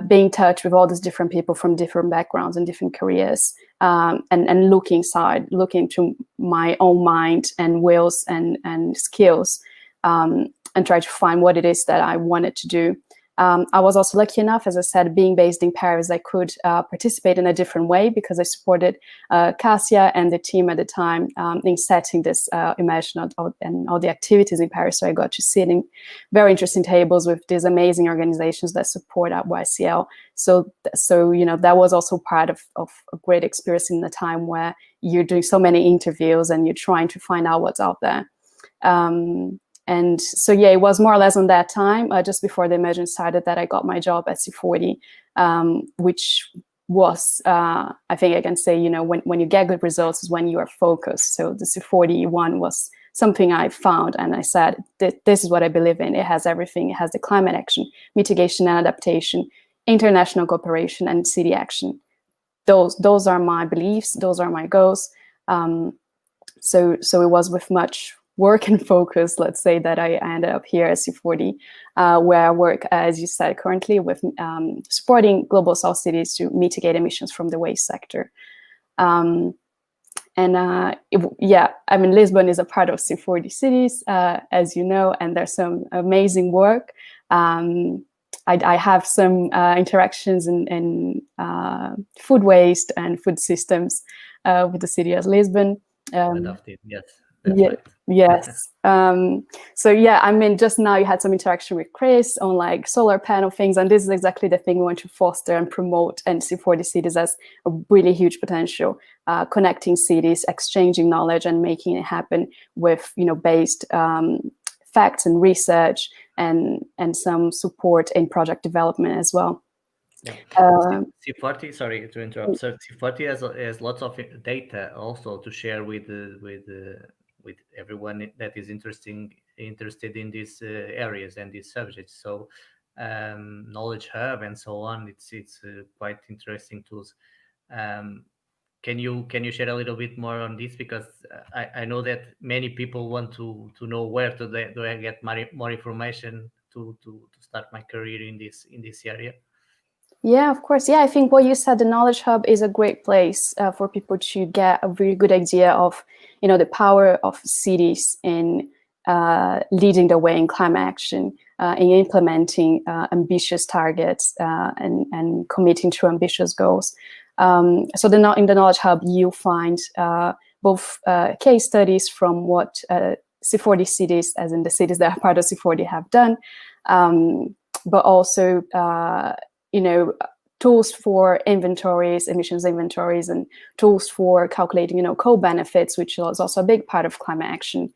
be in touch with all these different people from different backgrounds and different careers, and look into my own mind and wills and skills, and try to find what it is that I wanted to do. I was also lucky enough, as I said, being based in Paris, I could participate in a different way because I supported Cassia and the team at the time in setting this immersion and all the activities in Paris. So I got to sit in very interesting tables with these amazing organizations that support at YCL. So you know, that was also part of a great experience in the time where you're doing so many interviews and you're trying to find out what's out there. And so, yeah, it was more or less on that time, just before the immersion started, that I got my job at C40, which was, I think I can say, you know, when you get good results is when you are focused. So the C40 one was something I found, and I said, this is what I believe in. It has everything. It has the climate action, mitigation and adaptation, international cooperation, and city action. Those are my beliefs. Those are my goals. So it was with much work and focus, let's say, that I ended up here at C40, where I work, as you said, currently with supporting global south cities to mitigate emissions from the waste sector. Yeah, I mean, Lisbon is a part of C40 cities, as you know, and there's some amazing work. I have some interactions in food waste and food systems with the city of Lisbon. Yes. Yeah, right. yes. So yeah, I mean, just now you had some interaction with Chris on like solar panel things, and this is exactly the thing we want to foster and promote, and C40 cities as a really huge potential, connecting cities, exchanging knowledge, and making it happen with, you know, based facts and research, and some support in project development as well. Yeah. C40, sorry to interrupt. So C40 has lots of data also to share with everyone that is interested in these areas and these subjects. So Knowledge Hub and so on. It's quite interesting tools. Can you share a little bit more on this, because I know that many people want to know where do I get more information to start my career in this area. Yeah, of course. Yeah, I think what you said, the Knowledge Hub is a great place for people to get a really good idea of, you know, the power of cities in leading the way in climate action, in implementing ambitious targets and committing to ambitious goals. So in the Knowledge Hub, you'll find both case studies from what C40 cities, as in the cities that are part of C40, have done, but also you know, tools for inventories, emissions inventories, and tools for calculating, you know, co-benefits, which is also a big part of climate action.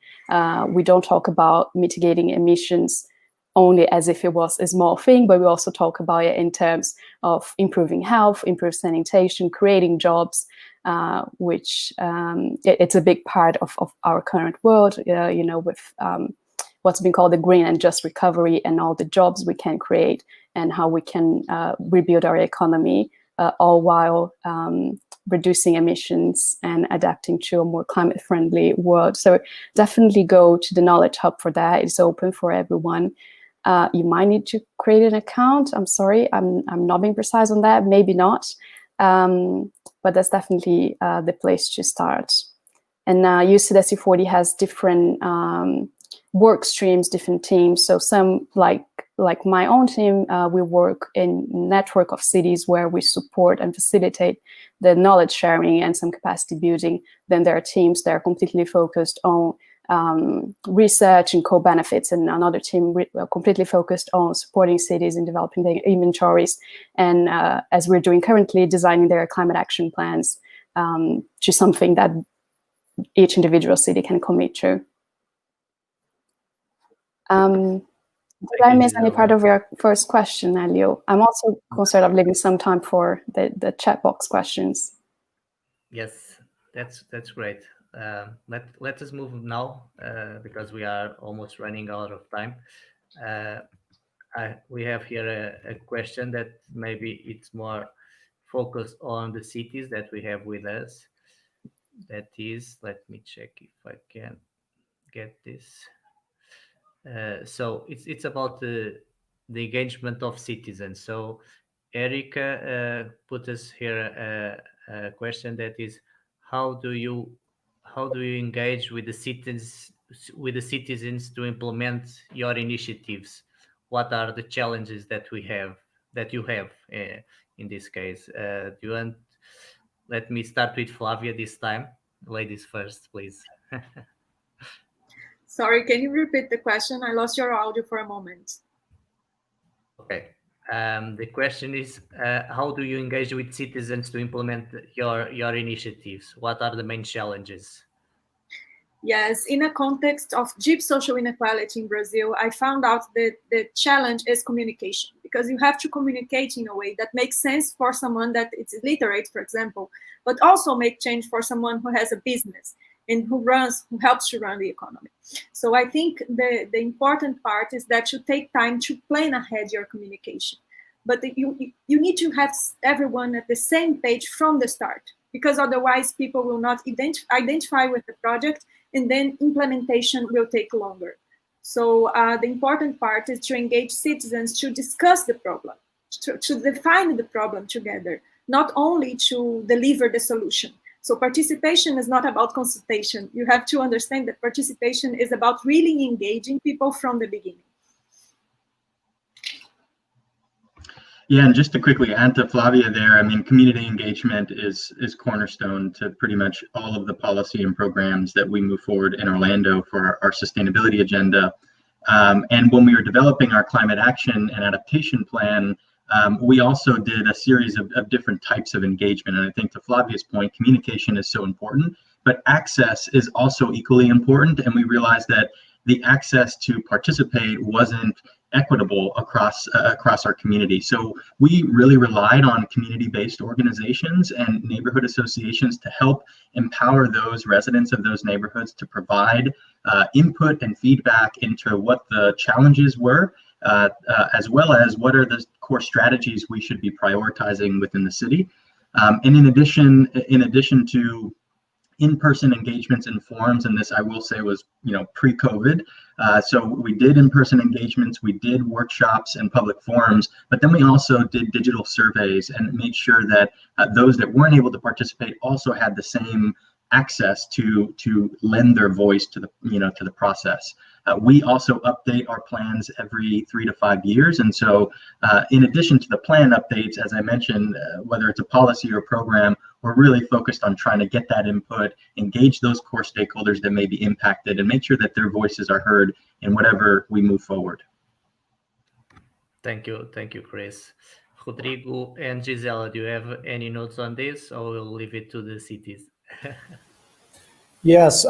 We don't talk about mitigating emissions only as if it was a small thing, but we also talk about it in terms of improving health, improved sanitation, creating jobs, which it's a big part of our current world, you know, with what's been called the green and just recovery, and all the jobs we can create, and how we can rebuild our economy, all while reducing emissions and adapting to a more climate-friendly world. So definitely go to the Knowledge Hub for that. It's open for everyone. You might need to create an account. I'm sorry, I'm not being precise on that. Maybe not, but that's definitely the place to start. And UC C40 has different work streams, different teams. So some, like my own team, we work in a network of cities where we support and facilitate the knowledge sharing and some capacity building. Then there are teams that are completely focused on research and co-benefits, and another team completely focused on supporting cities in developing their inventories, and as we're doing currently, designing their climate action plans to something that each individual city can commit to. Did I miss any part of your first question, Elio? I'm also concerned of leaving some time for the chat box questions. Yes, that's great. let us move now because we are almost running out of time. We have here a question that maybe it's more focused on the cities that we have with us. That is, let me check if I can get this. So it's about the engagement of citizens. So Erica put us here a question that is, how do you engage with the citizens to implement your initiatives? What are the challenges that you have in this case? Do you want? Let me start with Flavia this time. Ladies first, please. Sorry, can you repeat the question? I lost your audio for a moment. Okay. The question is, how do you engage with citizens to implement your initiatives? What are the main challenges? Yes, in a context of deep social inequality in Brazil, I found out that the challenge is communication, because you have to communicate in a way that makes sense for someone that is illiterate, for example, but also make change for someone who has a business and who helps to run the economy. So I think the important part is that you take time to plan ahead your communication. But you need to have everyone at the same page from the start, because otherwise people will not identify with the project, and then implementation will take longer. So the important part is to engage citizens to discuss the problem, to define the problem together, not only to deliver the solution. So participation is not about consultation. You have to understand that participation is about really engaging people from the beginning. Yeah, and just to quickly add to Flavia there, I mean, community engagement is cornerstone to pretty much all of the policy and programs that we move forward in Orlando for our sustainability agenda. And when we were developing our climate action and adaptation plan, we also did a series of different types of engagement. And I think to Flavia's point, communication is so important, but access is also equally important. And we realized that the access to participate wasn't equitable across our community. So we really relied on community-based organizations and neighborhood associations to help empower those residents of those neighborhoods to provide input and feedback into what the challenges were, as well as what are the core strategies we should be prioritizing within the city. And in addition to in-person engagements and forums, and this I will say was, pre-COVID. So we did in-person engagements, we did workshops and public forums, but then we also did digital surveys and made sure that those that weren't able to participate also had the same access to lend their voice to the process. We also update our plans every 3 to 5 years, and so in addition to the plan updates, as I mentioned, whether it's a policy or program, we're really focused on trying to get that input, engage those core stakeholders that may be impacted, and make sure that their voices are heard in whatever we move forward. Thank you, Chris. Rodrigo and Gisela, do you have any notes on this, or we'll leave it to the cities? Yes,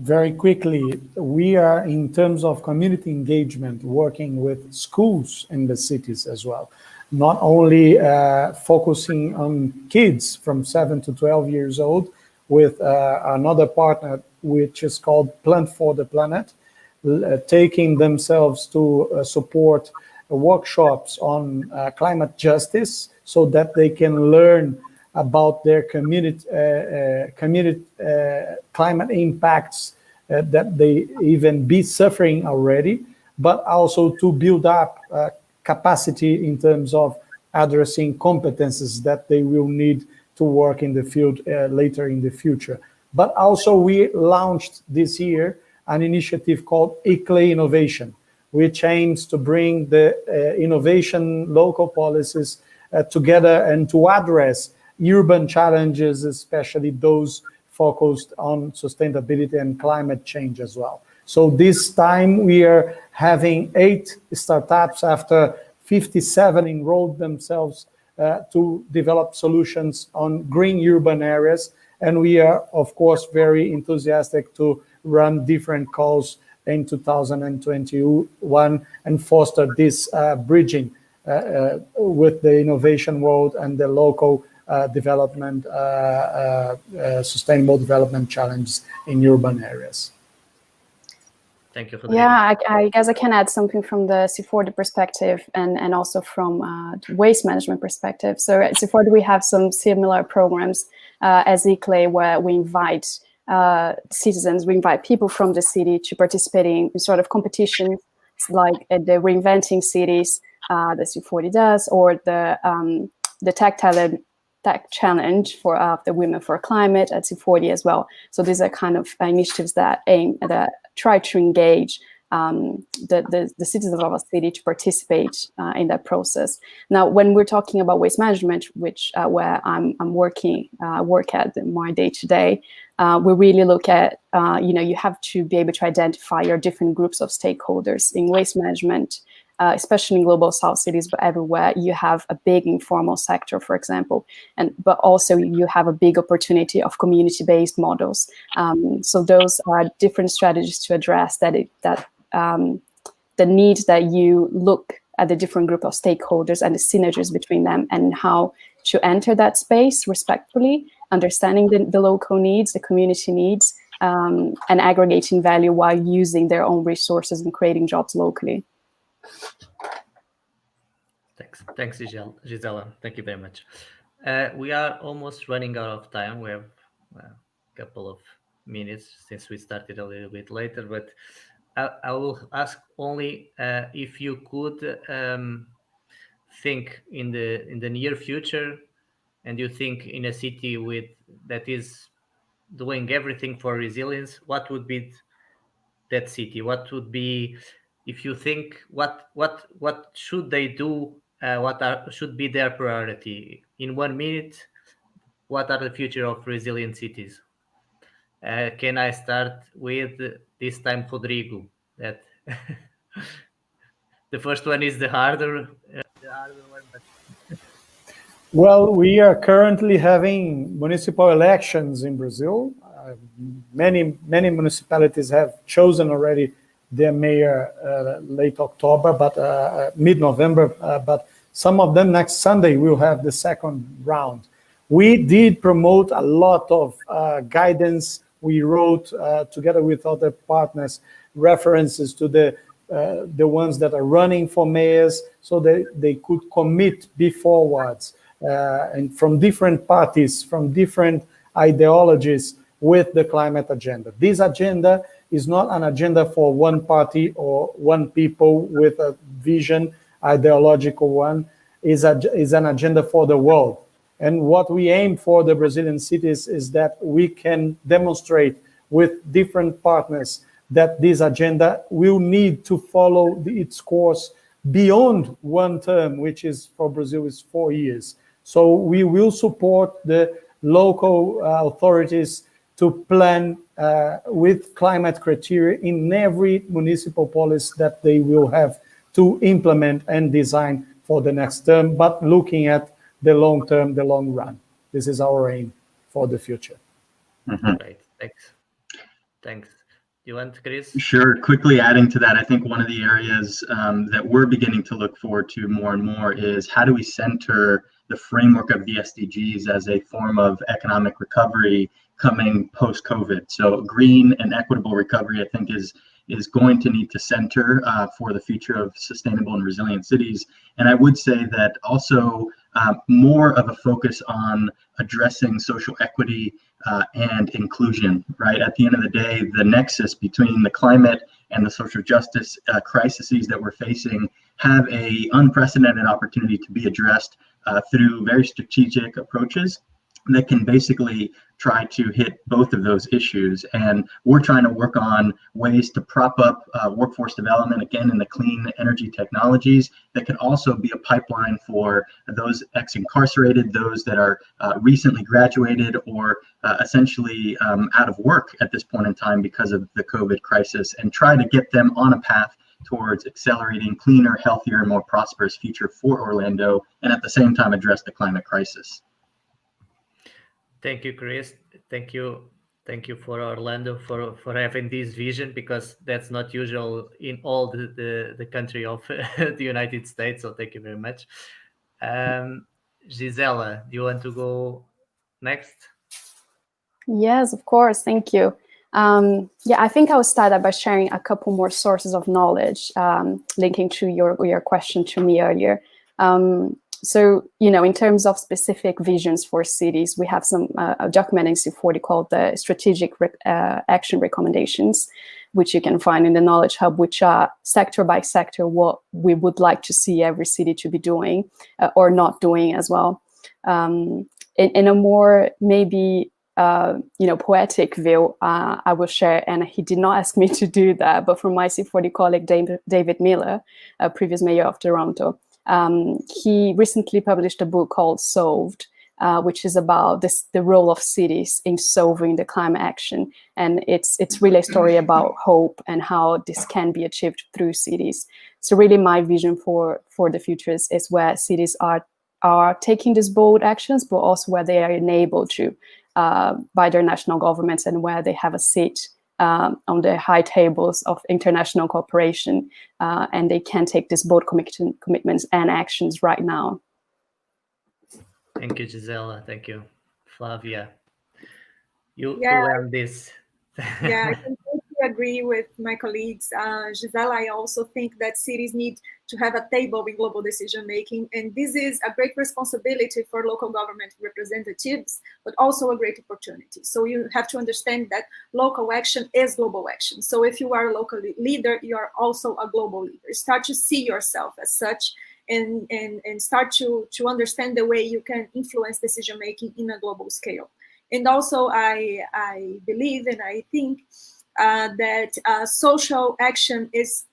very quickly, we are, in terms of community engagement, working with schools in the cities as well. Not only focusing on kids from 7 to 12 years old with another partner, which is called Plant for the Planet, taking themselves to support workshops on climate justice so that they can learn about their community climate impacts that they even be suffering already, but also to build up capacity in terms of addressing competences that they will need to work in the field later in the future. But also we launched this year an initiative called ICLEI Innovation, which aims to bring the innovation local policies together and to address urban challenges, especially those focused on sustainability and climate change as well. So this time we are having 8 startups after 57 enrolled themselves to develop solutions on green urban areas. And we are, of course, very enthusiastic to run different calls in 2021 and foster this bridging with the innovation world and the local development, sustainable development challenges in urban areas. Thank you, Rodrigo. Yeah, I guess I can add something from the C40 perspective and also from waste management perspective. So at C40, we have some similar programs as ICLEI, where we invite citizens, we invite people from the city to participate in sort of competitions like the Reinventing Cities, the C40 does, or the Tech Challenge for the Women for Climate at C40 as well. So these are kind of initiatives that aim at try to engage the citizens of our city to participate in that process. Now, when we're talking about waste management, which where I'm work at my day to day, we really look at you have to be able to identify your different groups of stakeholders in waste management. Especially in global south cities, but everywhere you have a big informal sector, for example, but also you have a big opportunity of community-based models. So those are different strategies to address the need that you look at the different group of stakeholders and the synergies between them, and how to enter that space respectfully, understanding the local needs, the community needs, and aggregating value while using their own resources and creating jobs locally. Thanks, Gisela. Thank you very much. We are almost running out of time. We have a couple of minutes since we started a little bit later, but I will ask only if you could think in the near future, and you think in a city that is doing everything for resilience, what would be that city? What would be, if you think, what should they do? Should be their priority? In 1 minute, what are the future of resilient cities? Can I start with this time, Rodrigo? That the first one is the harder one, but Well, we are currently having municipal elections in Brazil. Many municipalities have chosen already their mayor late October, but mid-November. But some of them next Sunday will have the second round. We did promote a lot of guidance. We wrote together with other partners references to the ones that are running for mayors, so that they could commit beforewards. And from different parties, from different ideologies, with the climate agenda. This agenda is not an agenda for one party or one people with a vision, ideological one, is an agenda for the world. And what we aim for the Brazilian cities is that we can demonstrate with different partners that this agenda will need to follow its course beyond one term, which is for Brazil is 4 years. So we will support the local authorities to plan with climate criteria in every municipal policy that they will have to implement and design for the next term, but looking at the long term, the long run. This is our aim for the future. Mm-hmm. Great, thanks. You want, Chris? Sure. Quickly adding to that, I think one of the areas that we're beginning to look forward to more and more is how do we center the framework of the SDGs as a form of economic recovery coming post-COVID. So green and equitable recovery, I think, is going to need to center for the future of sustainable and resilient cities. And I would say that also more of a focus on addressing social equity and inclusion, right? At the end of the day, the nexus between the climate and the social justice crises that we're facing have a unprecedented opportunity to be addressed through very strategic approaches that can basically try to hit both of those issues. And we're trying to work on ways to prop up workforce development, again, in the clean energy technologies that can also be a pipeline for those ex-incarcerated, those that are recently graduated or essentially out of work at this point in time because of the COVID crisis, and try to get them on a path towards accelerating cleaner, healthier, and more prosperous future for Orlando, and at the same time address the climate crisis. Thank you, Chris. Thank you for Orlando for having this vision, because that's not usual in all the country of the United States. So thank you very much. Gisela, do you want to go next? Yes, of course. Thank you. Yeah, I think I will start by sharing a couple more sources of knowledge, linking to your question to me earlier. So, in terms of specific visions for cities, we have some documenting C40 called the Strategic Action Recommendations, which you can find in the Knowledge Hub, which are sector by sector what we would like to see every city to be doing or not doing as well. In a more maybe poetic view, I will share, and he did not ask me to do that, but from my C40 colleague, David Miller, previous mayor of Toronto, he recently published a book called Solved, which is about the role of cities in solving the climate action. And it's really a story about hope and how this can be achieved through cities. So really my vision for the future is where cities are taking these bold actions, but also where they are enabled to by their national governments and where they have a seat on the high tables of international cooperation, and they can take these bold commitments and actions right now. Thank you, Gisela. Thank you, Flavia. You Yeah. learned this. Yeah, I completely agree with my colleagues. Gisela, I also think that cities need to have a table in global decision making, and this is a great responsibility for local government representatives, but also a great opportunity. So you have to understand that local action is global action. So if you are a local leader, you are also a global leader. Start to see yourself as such, and start to understand the way you can influence decision making in a global scale. And also, I believe and I think that social action is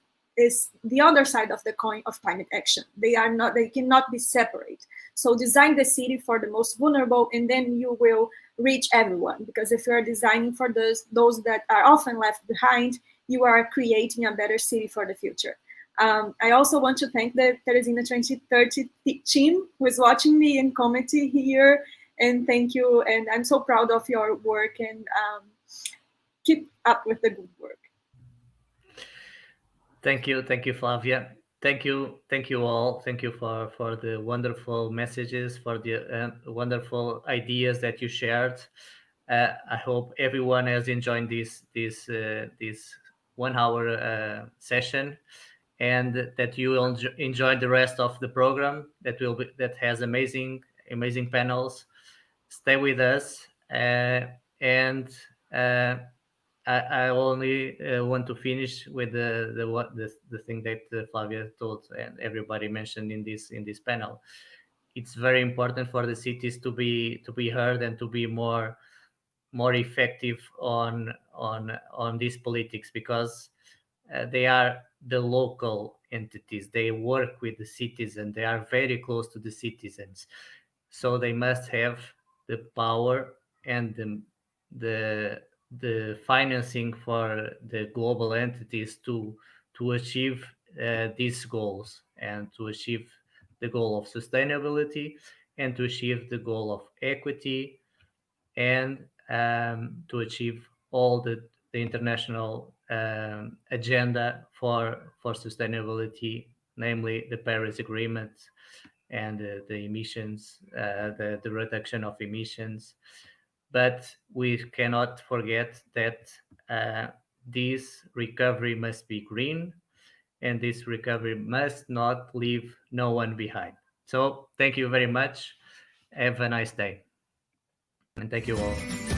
the other side of the coin of climate action. They cannot be separate. So design the city for the most vulnerable, and then you will reach everyone. Because if you are designing for those that are often left behind, you are creating a better city for the future. I also want to thank the Teresina 2030 team who is watching me and commenting here. And thank you, and I'm so proud of your work, and keep up with the good work. Thank you, Flavia. Thank you all. Thank you for the wonderful messages, for the wonderful ideas that you shared. I hope everyone has enjoyed this 1 hour session, and that you will enjoy the rest of the program that has amazing panels. Stay with us, and I only want to finish with the thing that Flavia told and everybody mentioned in this panel. It's very important for the cities to be heard and to be more effective on these politics, because they are the local entities. They work with the citizens. They are very close to the citizens, so they must have the power and the financing for the global entities to achieve these goals, and to achieve the goal of sustainability, and to achieve the goal of equity, and to achieve all the international agenda for sustainability, namely the Paris Agreement and the emissions, the reduction of emissions. But we cannot forget that this recovery must be green, and this recovery must not leave no one behind. So thank you very much. Have a nice day. And thank you all.